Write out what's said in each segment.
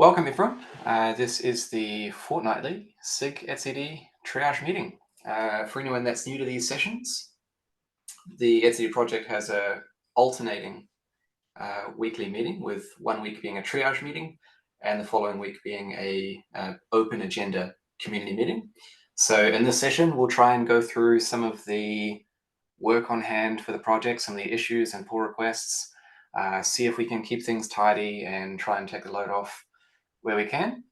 Welcome everyone. This is the fortnightly SIG etcd triage meeting. For anyone that's new to these sessions, the etcd project has a alternating weekly meeting, with 1 week being a triage meeting and the following week being a open agenda community meeting. So in this session, we'll try and go through some of the work on hand for the project, some of the issues and pull requests, see if we can keep things tidy and try and take the load off where we can.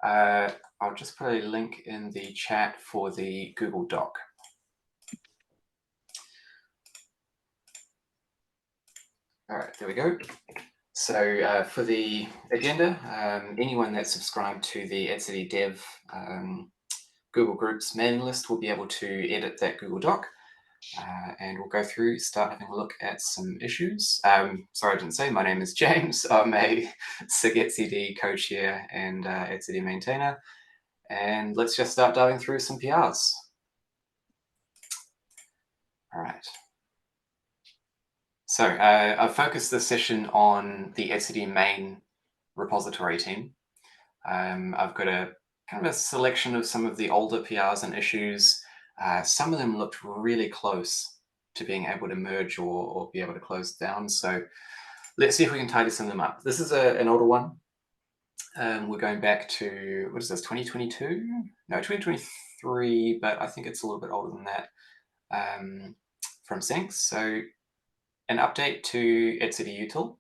I'll just put a link in the chat for the Google Doc. All right, there we go. So for the agenda, anyone that's subscribed to the etcd dev Google Groups mailing list will be able to edit that Google Doc. And we'll go through, start having a look at some issues. Sorry, I didn't say, my name is James. I'm a SIG etcd co-chair and etcd maintainer. And let's just start diving through some PRs. All right. So I've focused this session on the etcd main repository team. I've got a kind of a selection of some of the older PRs and issues. Some of them looked really close to being able to merge or be able to close down. So let's see if we can tidy some of them up. This is an older one. We're going back to, what is this, 2022? No, 2023, but I think it's a little bit older than that, from Sinks. So an update to etcd util.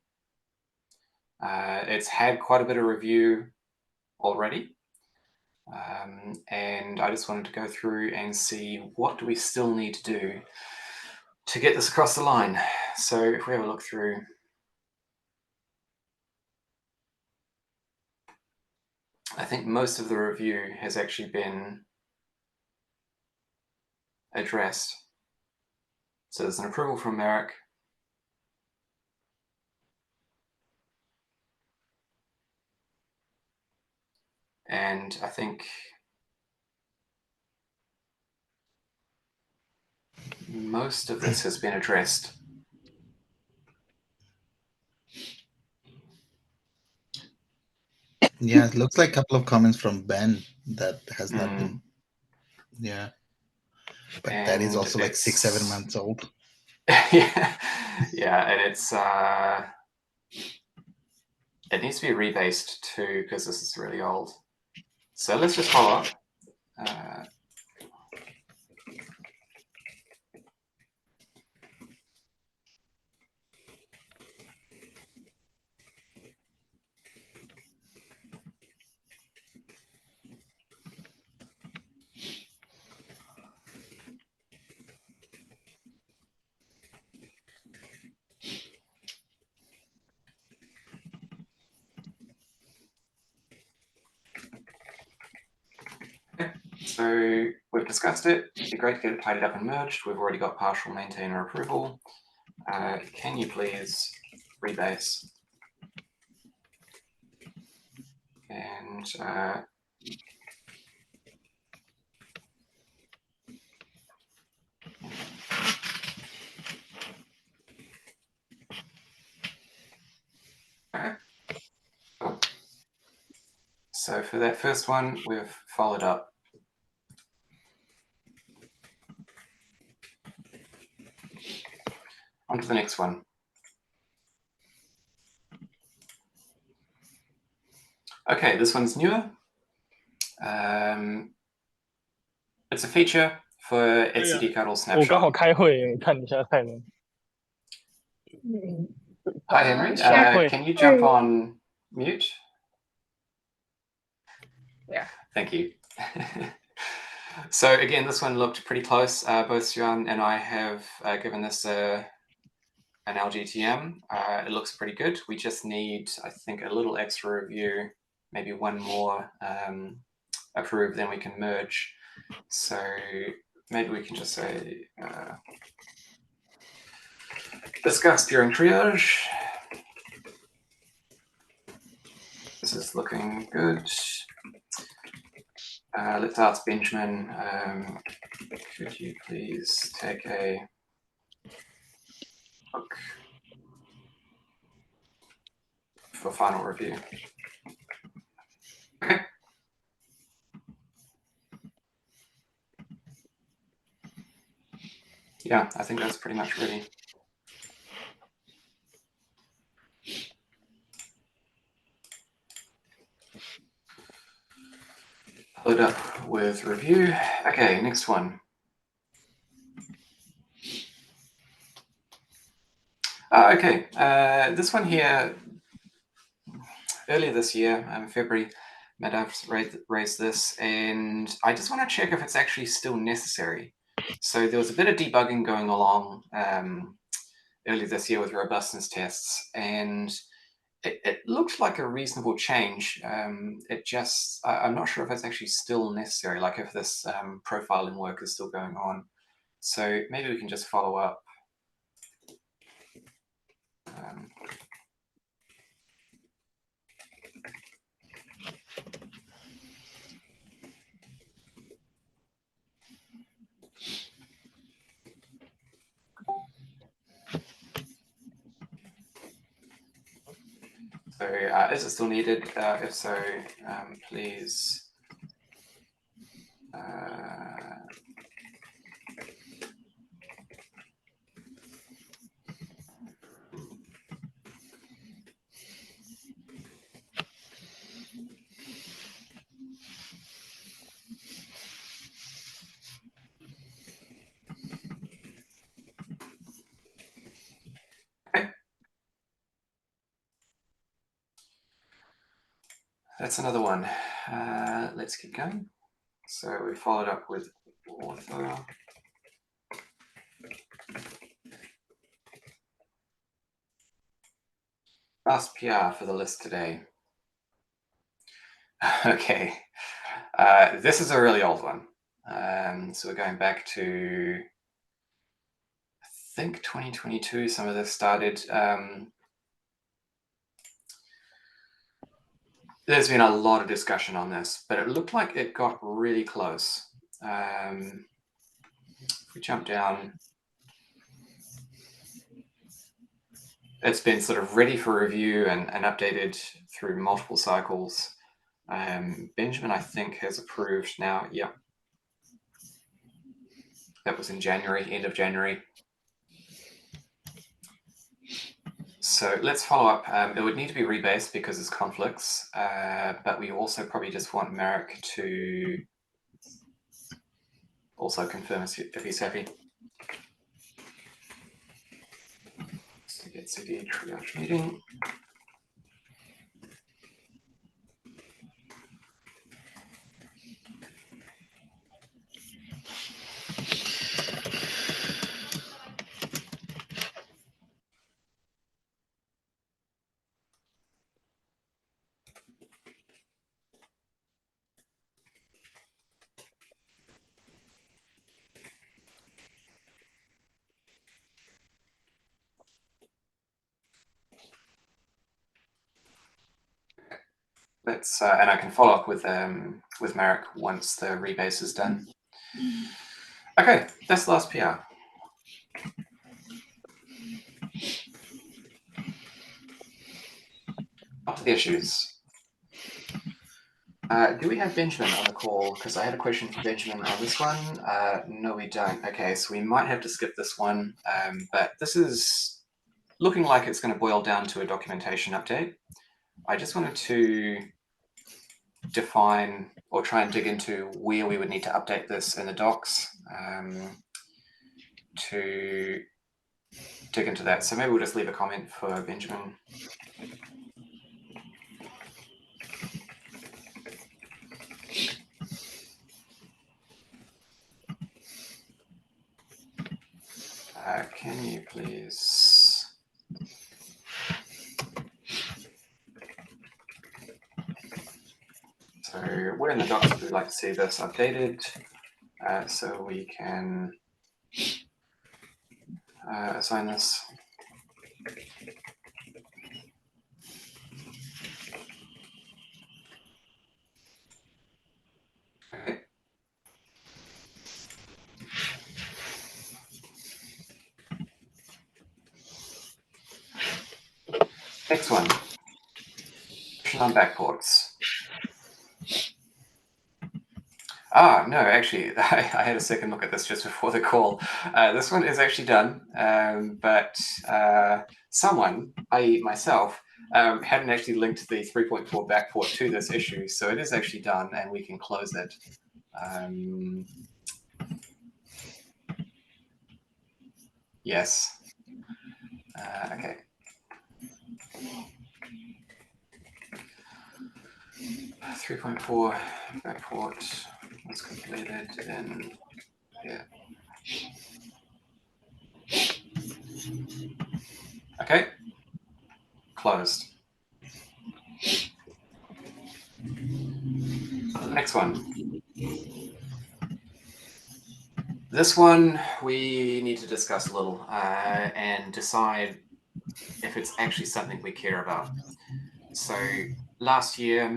It's had quite a bit of review already. And I just wanted to go through and see what do we still need to do to get this across the line. So if we have a look through, I think most of the review has actually been addressed. So there's an approval from Merrick. And I think most of this has been addressed. Yeah, it looks like a couple of comments from Ben that has not been, yeah. But and that is also like 6-7 months old. yeah, and it's it needs to be rebased too, because this is really old. So let's just follow up. So we've discussed it. It'd be great to get it tidied up and merged. We've already got partial maintainer approval. Can you please rebase? And okay. Cool. So for that first one, we've followed up. On to the next one. Okay, this one's newer. It's a feature for etcd cuddle snapshot. 我刚好开会，看一下太阳。 Hi Henry, can you jump on mute? Yeah. Thank you. So again, this one looked pretty close. Both Xuan and I have given this an LGTM. It looks pretty good. We just need, I think, a little extra review, maybe one more approved, then we can merge. So maybe we can just say, discuss during triage. This is looking good. Let's ask Benjamin, could you please take a look for final review? Yeah, I think that's pretty much ready. Load up with review. Okay, next one. Okay, this one here, earlier this year, February, Madhav's raised this, and I just want to check if it's actually still necessary. So there was a bit of debugging going along earlier this year with robustness tests, and it looked like a reasonable change. I'm not sure if it's actually still necessary, like if this profiling work is still going on. So maybe we can just follow up. So is it still needed? If so, please okay. That's another one. Let's keep going. So we followed up with author. Last PR for the list today. Okay, this is a really old one. So we're going back to, I think 2022, some of this started. There's been a lot of discussion on this, but it looked like it got really close. If we jump down, it's been sort of ready for review and updated through multiple cycles. Benjamin, I think, has approved now. Yeah. That was in January, end of January. So let's follow up. It would need to be rebased because there's conflicts, but we also probably just want Marek to also confirm if he's happy. So get CD triage meeting. Let's and I can follow up with Marek once the rebase is done. Okay, that's the last PR. Up to the issues. Do we have Benjamin on the call? Because I had a question for Benjamin on this one. No, we don't. Okay, so we might have to skip this one, but this is looking like it's going to boil down to a documentation update. I just wanted to define or try and dig into where we would need to update this in the docs to dig into that. So maybe we'll just leave a comment for Benjamin. Can you please so where in the docs would we like to see this updated so we can assign this. Okay. Next one, question on backports. No, actually, I had a second look at this just before the call. This one is actually done, but someone, i.e. myself, hadn't actually linked the 3.4 backport to this issue, so it is actually done, and we can close it. Yes. Okay. 3.4 backport was completed in here. Okay. Closed. Next one. This one we need to discuss a little and decide if it's actually something we care about. So mid last year,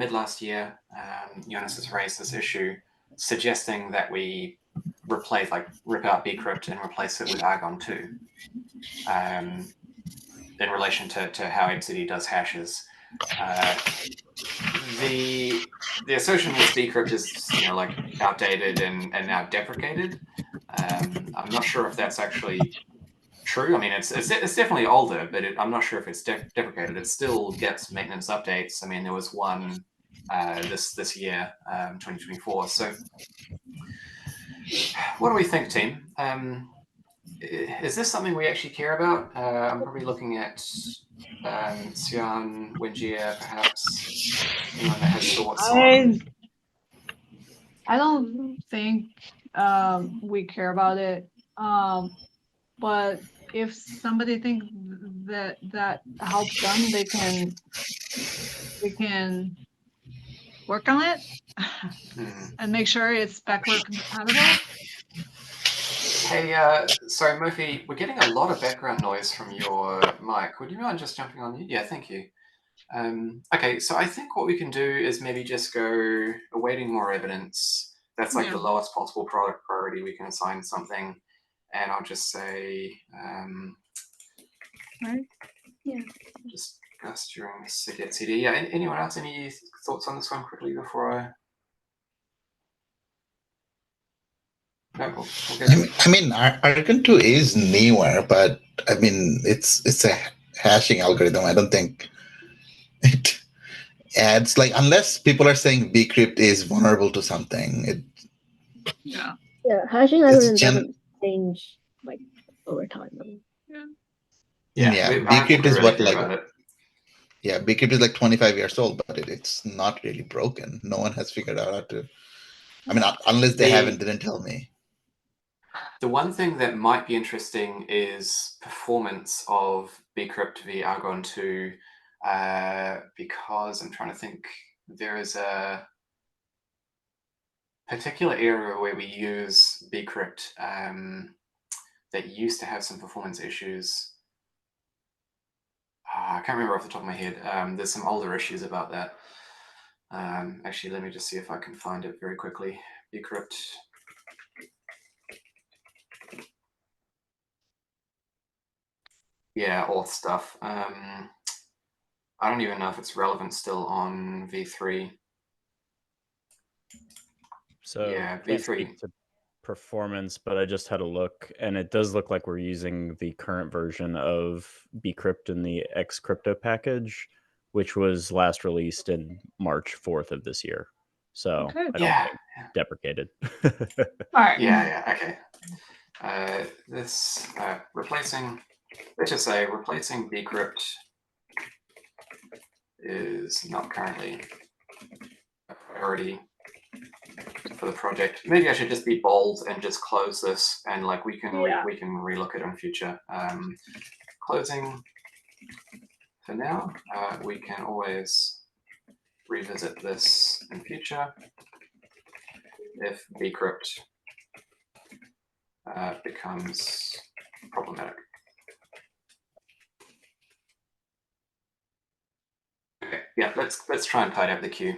Jonas has raised this issue, suggesting that we rip out bcrypt and replace it with Argon 2 in relation to how etcd does hashes. The assertion was bcrypt is outdated and now deprecated. I'm not sure if that's actually true. I mean, it's definitely older, but I'm not sure if it's deprecated. It still gets maintenance updates. I mean, there was one this year, 2024. So, what do we think, team? Is this something we actually care about? I'm probably looking at Sian, Wingia, perhaps. Anyone that has thoughts on. I don't think we care about it. But if somebody thinks that helps them, they can work on it and make sure it's backward compatible. Hey, sorry, Murphy, we're getting a lot of background noise from your mic. Would you mind just jumping on mute? Yeah, thank you. Okay, so I think what we can do is maybe just go awaiting more evidence. That's like the lowest possible priority we can assign something. And I'll just say, right? Yeah. Discuss during SIG etcd. Yeah, anyone else, any thoughts on this one quickly before I... No, okay. I mean, Argon 2 is newer, but I mean, it's a hashing algorithm. I don't think it adds, like, unless people are saying bcrypt is vulnerable to something. Yeah, hashing algorithm doesn't change like over time. Yeah, bcrypt is what, like, yeah, bcrypt is like 25 years old, but it's not really broken. No one has figured out how to. I mean, unless they didn't tell me. The one thing that might be interesting is performance of bcrypt v Argon 2, because I'm trying to think, there is a particular area where we use bcrypt that used to have some performance issues. I can't remember off the top of my head. There's some older issues about that. Actually, let me just see if I can find it very quickly. Bcrypt. Yeah, auth stuff. I don't even know if it's relevant still on v3. So yeah, can't v3. speak to performance, but I just had a look, and it does look like we're using the current version of bcrypt in the xcrypto package, which was last released in March 4th of this year. So I don't think deprecated. All right. Yeah, okay. This replacing, let's just say replacing bcrypt is not currently a priority for the project. Maybe I should just be bold and just close this, and like we can relook it in future. Closing for now. We can always revisit this in future if bcrypt becomes problematic. Okay, yeah, let's try and tidy up the queue.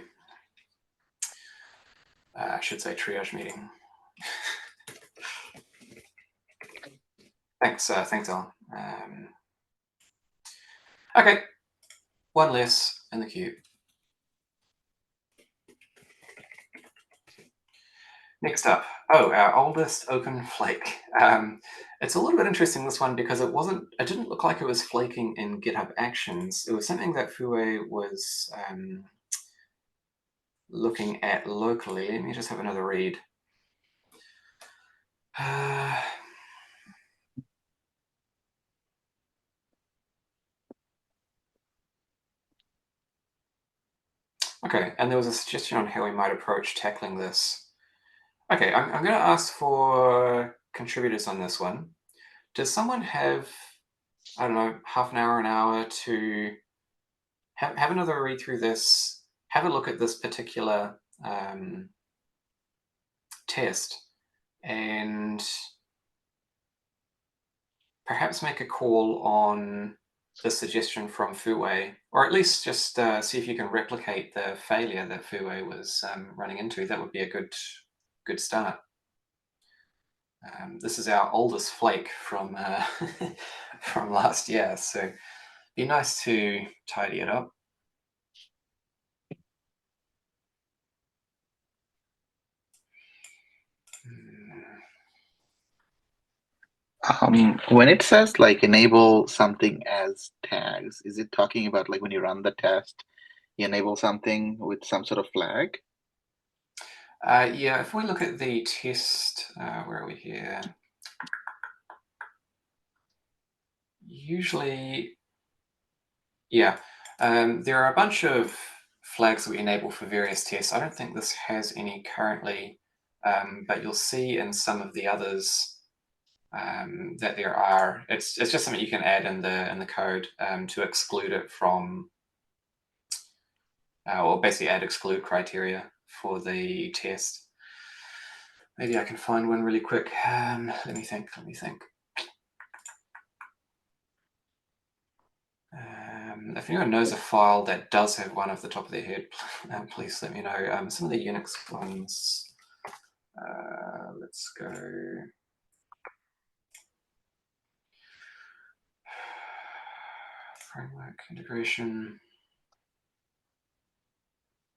I should say triage meeting. Thanks, Alan. Okay, one less in the queue. Next up, our oldest open flake. It's a little bit interesting, this one, because it didn't look like it was flaking in GitHub Actions. It was something that Fue was looking at locally. Let me just have another read. Okay, and there was a suggestion on how we might approach tackling this. Okay, I'm going to ask for contributors on this one. Does someone have, I don't know, half an hour to have another read through this, have a look at this particular test, and perhaps make a call on the suggestion from Fue, or at least just see if you can replicate the failure that Fue was running into. That would be a good start. This is our oldest flake from from last year, so it'd be nice to tidy it up. When it says like enable something as tags, is it talking about like when you run the test, you enable something with some sort of flag? Yeah, if we look at the test, where are we here? Usually, yeah, there are a bunch of flags that we enable for various tests. I don't think this has any currently, but you'll see in some of the others that there are. It's just something you can add in the code to exclude it from, or basically add exclude criteria for the test. Maybe I can find one really quick. Let me think. If anyone knows a file that does have one off the top of their head, please let me know. Some of the Unix ones, let's go. Framework integration.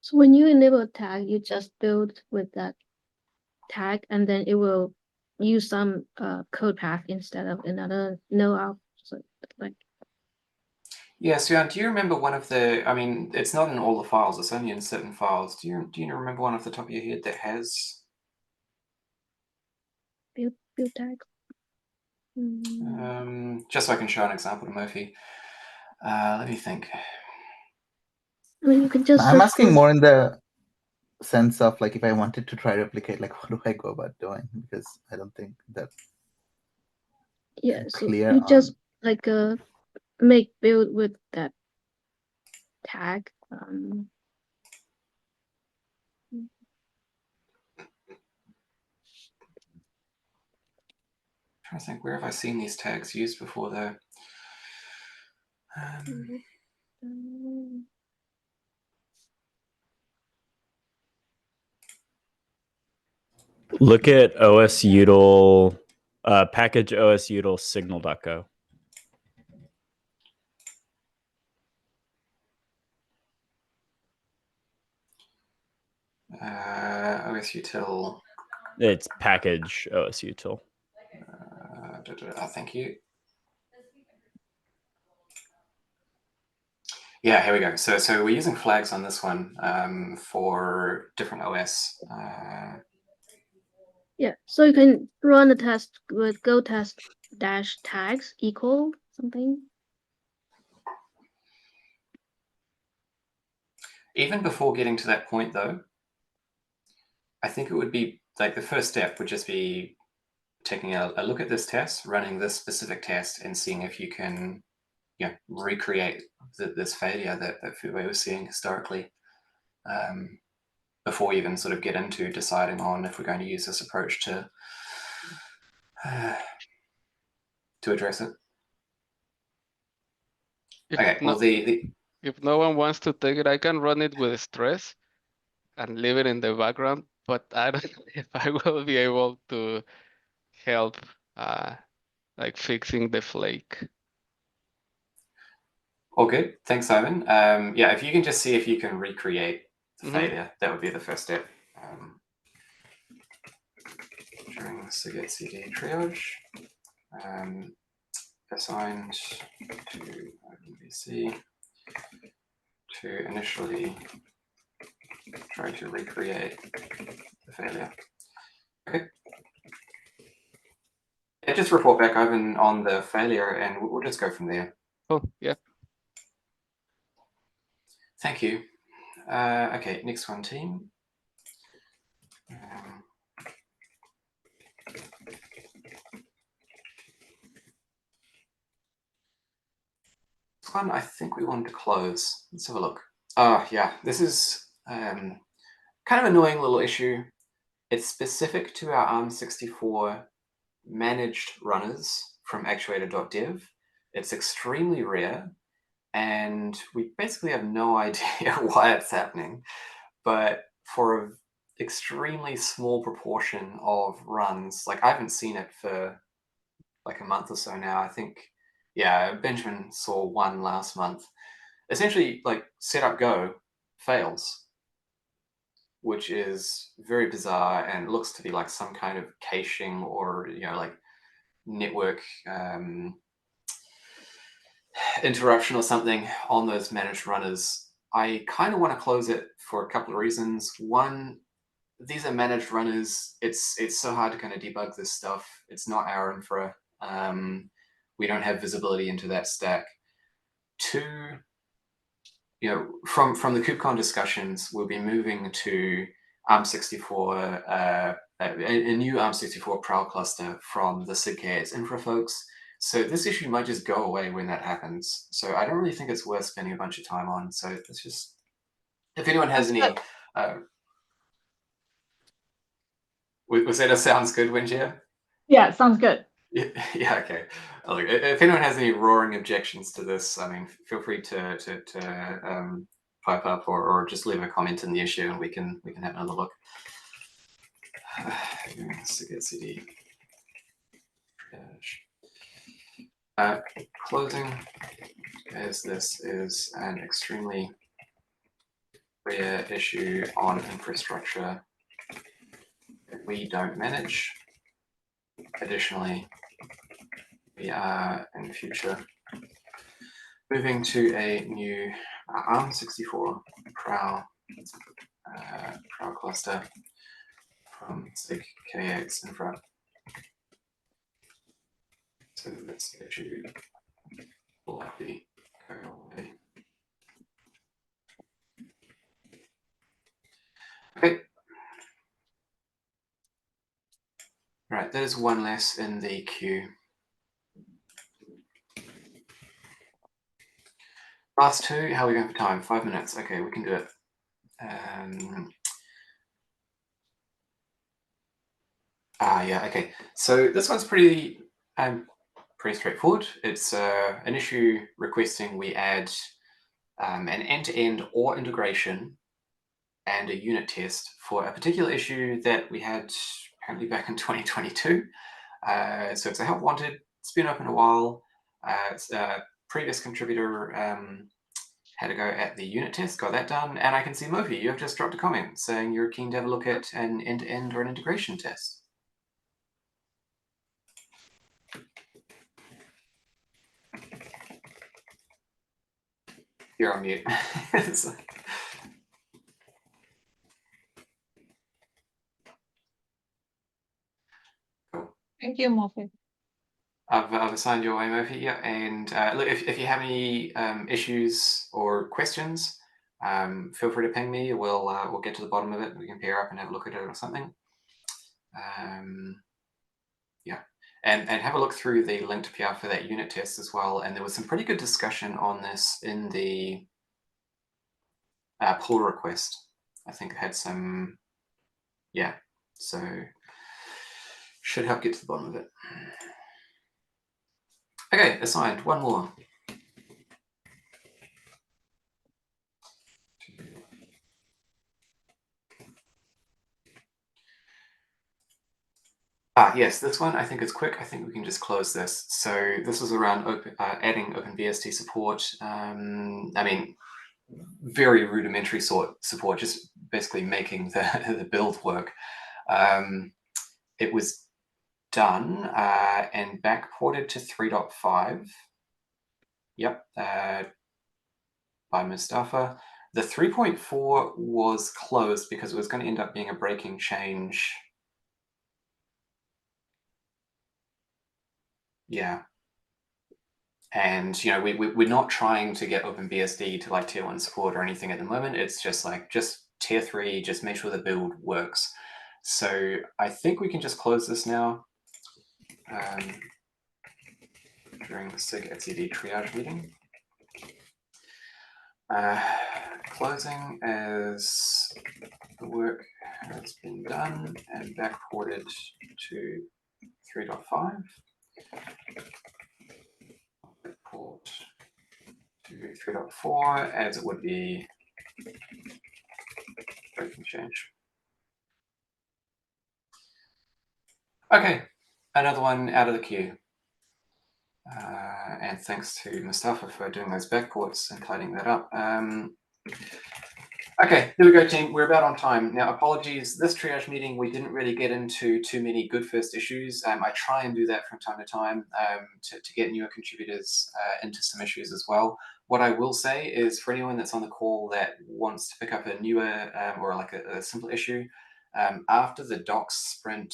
So when you enable a tag, you just build with that tag, and then it will use some code path instead of another no out. So like. Yeah, Suyan, do you remember one of the? I mean, it's not in all the files; it's only in certain files. Do you remember one off the top of your head that has build tag? Just so I can show an example to Murphy. Let me think. I mean, you could just. I'm asking more in the sense of like if I wanted to try to replicate, like what do I go about doing? Because I don't think that. Yeah, so clear you on... just like make build with that tag. I'm trying to think, where have I seen these tags used before though? Look at osutil package osutil signal.go. osutil. It's package osutil. Thank you. Yeah, here we go. So we're using flags on this one for different OS. Yeah, so you can run the test with go test dash tags equal something. Even before getting to that point though, I think it would be like the first step would just be taking a look at this test, running this specific test, and seeing if you can recreate this failure that Fue was seeing historically before we even sort of get into deciding on if we're going to use this approach to address it. Okay, well, if no one wants to take it, I can run it with stress and leave it in the background, but I don't know if I will be able to help like fixing the flake. All good. Thanks, Simon. Yeah, if you can just see if you can recreate the failure, that would be the first step. during SIG etcd triage, assigned to OpenBC to initially try to recreate the failure. Okay. Yeah, just report back, Ivan, on the failure, and we'll just go from there. Oh, yeah. Thank you. Okay, next one, team. This one I think we wanted to close. Let's have a look. Oh, yeah, this is kind of annoying little issue. It's specific to our ARM64 managed runners from actuator.dev. It's extremely rare, and we basically have no idea why it's happening. But for an extremely small proportion of runs, like I haven't seen it for like a month or so now. I think, yeah, Benjamin saw one last month. Essentially, like setup go fails, which is very bizarre and looks to be like some kind of caching or, you know, like network interruption or something on those managed runners. I kind of want to close it for a couple of reasons. One, these are managed runners. It's so hard to kind of debug this stuff. It's not our infra. We don't have visibility into that stack. Two, you know, from the KubeCon discussions, we'll be moving to ARM64, a new ARM64 Prowl cluster from the SIG-KX infra folks. So this issue might just go away when that happens. So I don't really think it's worth spending a bunch of time on. So it's just, if anyone has any, was that a sounds good, Winjia? Yeah, sounds good. Yeah, okay. Look, if anyone has any roaring objections to this, I mean, feel free to pipe up or just leave a comment in the issue, and we can have another look. CD closing, as this is an extremely rare issue on infrastructure that we don't manage. Additionally, we are in the future moving to a new ARM64 Prowl cluster from SIG-KX infra. So this issue will likely go away. Okay. Right, there's one less in the queue. Last two, how are we going for time? 5 minutes. Okay, we can do it. Yeah, okay. So this one's pretty straightforward. It's an issue requesting we add an end-to-end or integration and a unit test for a particular issue that we had apparently back in 2022. So it's a help wanted. It's been open a while. It's a previous contributor had a go at the unit test, got that done, and I can see Mofi, you have just dropped a comment saying you're keen to have a look at an end-to-end or an integration test. You're on mute. Cool. Thank you, Mofi. I've assigned your way, Mofi. Yeah, and look, if you have any issues or questions, feel free to ping me. We'll get to the bottom of it. We can pair up and have a look at it or something. Yeah, and have a look through the linked PR for that unit test as well. And there was some pretty good discussion on this in the pull request. I think it had some, yeah. So should help get to the bottom of it. Okay, assigned, one more. Yes, this one I think is quick. I think we can just close this. So this was around adding OpenBSD support. I mean, very rudimentary support, just basically making the build work. It was done and backported to 3.5. Yep, by Mustafa. The 3.4 was closed because it was going to end up being a breaking change. Yeah. And we're not trying to get OpenBSD to like tier 1 support or anything at the moment. It's just like tier 3, just make sure the build works. So I think we can just close this now during the SIG etcd triage meeting. Closing as the work has been done and backported to 3.5. Port to 3.4 as it would be breaking change. Okay, another one out of the queue. And thanks to Mustafa for doing those backports and tidying that up. Okay, here we go, team. We're about on time. Now, apologies, this triage meeting, we didn't really get into too many good first issues. I try and do that from time to time to get newer contributors into some issues as well. What I will say is for anyone that's on the call that wants to pick up a newer or like a simple issue, after the docs sprint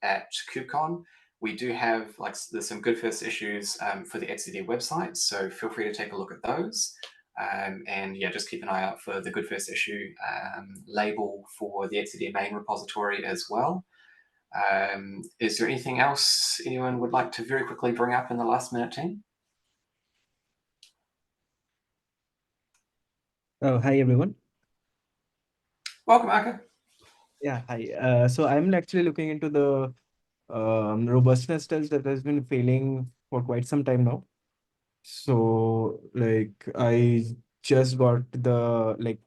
at KubeCon, we do have there's some good first issues for the etcd website, so feel free to take a look at those. And yeah, just keep an eye out for the good first issue label for the etcd main repository as well. Is there anything else anyone would like to very quickly bring up in the last minute, team? Oh, hi everyone. Welcome, Aka. Yeah, hi. So I'm actually looking into the robustness test that has been failing for quite some time now. So like I just got the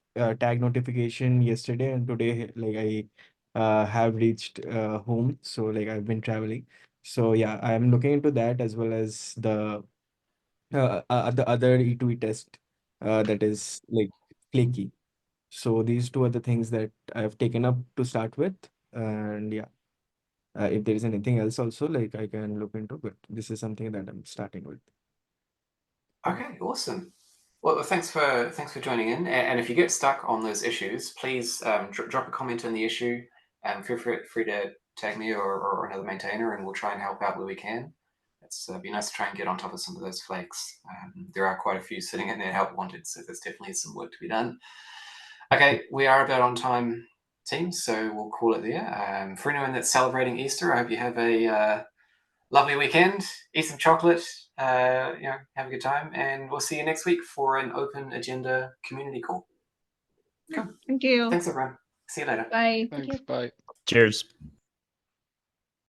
tag notification yesterday, and today I have reached home. So like I've been traveling. So yeah, I'm looking into that as well as the other E2E test that is like flaky. So these two are the things that I've taken up to start with. And yeah, if there is anything else also, like I can look into, but this is something that I'm starting with. Okay, awesome. Well, thanks for joining in. And if you get stuck on those issues, please drop a comment in the issue and feel free to tag me or another maintainer, and we'll try and help out where we can. It's be nice to try and get on top of some of those flakes. There are quite a few sitting in there help wanted, so there's definitely some work to be done. Okay, we are about on time, team, so we'll call it there. For anyone that's celebrating Easter, I hope you have a lovely weekend, eat some chocolate, have a good time, and we'll see you next week for an open agenda community call. Cool. Thank you. Thanks, everyone. See you later. Bye. Thanks, bye. Cheers.